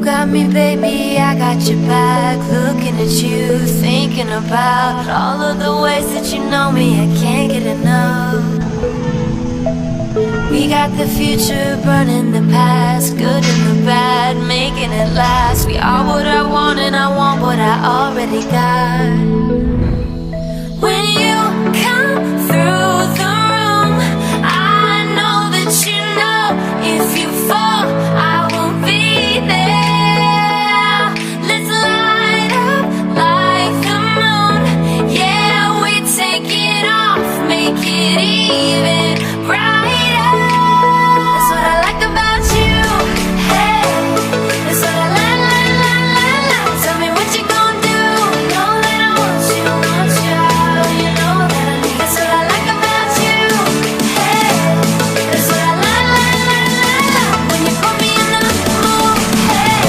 got me, baby, I got your back. Looking at you, thinking about all of the ways that you know me, I can't get enough. We got the future burning the past, good and the bad, making it last. We are what I want and I want what I already got. When you come through the room, I know that you know if you fall, I won't be there. Let's light up like the moon. Yeah, we take it off, make it even brighter. That's what I like about you. Hey, that's what I like. Tell me what you gonna do. Know that I want you, you know that I need. That's what I like about you. Hey, that's what I like. When you put me in the mood. Hey,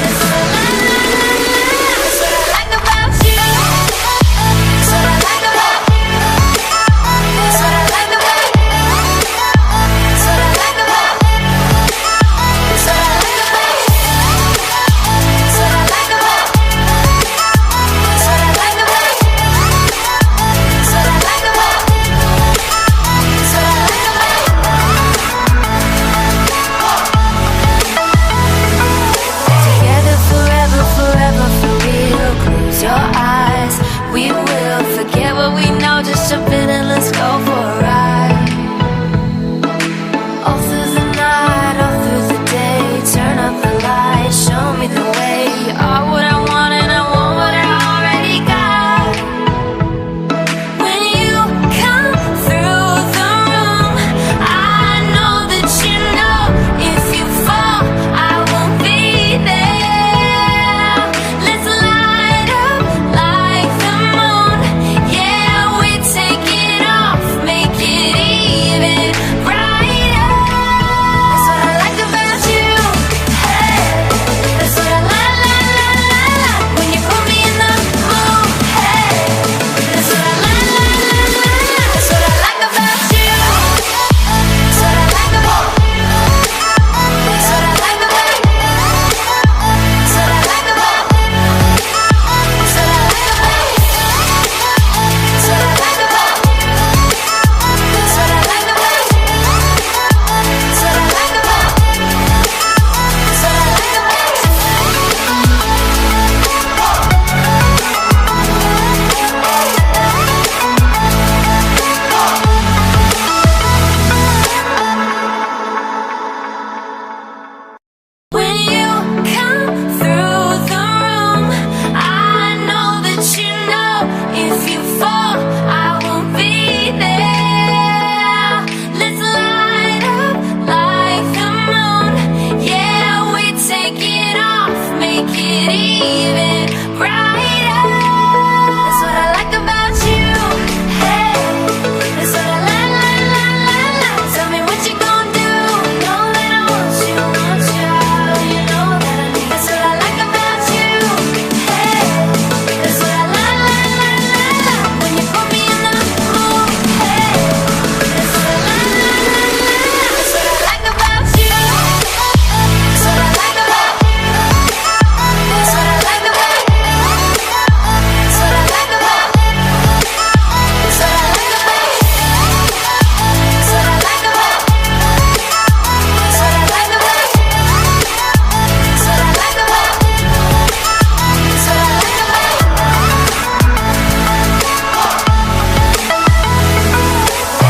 that's what I like. That's what I like about you. That's what I like about you. That's what I like about you. That's what I like about you. That's what I like about you. That's what I like about you. That's what I like about you. That's what I like about you. That's what I like about you. Together forever, forever for real. Close your eyes, we will forget what we know. Just jump in and let's go for a ride. All through the night, all through the day, turn up the light, show me the way. You are what I want and I want what I already got. When you come through the room, I know that you know if you fall, I won't be there. Let's light up like the moon. Yeah, we take it off, make it even brighter. That's what I like about you. Hey, that's what I like. When you put me in the mood. Hey, that's what I like. That's what I like about you. That's what I like about you. That's what I like about you. That's what I like about you. That's what I like about you. That's what I like about you. That's what I like about you. That's what I like about you. That's what I like about you. When you come through the room, I know that you know if you fall, I won't be there. Let's light up like the moon. Yeah, we take it off, make it even brighter. That's what I like about you. Hey, that's what I like. Tell me what you gonna do. Know that I want you, you know that I need. That's what I like about you. Hey, that's what I like. When you put me in the mood. Hey, that's what I like. That's what I like about you. That's what I like about you. That's what I like about you. That's what I like about you. That's what I like about you. That's what I like about you. That's what I like about you. That's what I like about you. That's what I like about you.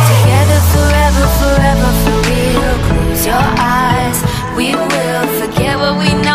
Together forever, forever for real. Close your eyes, we will forget what we know.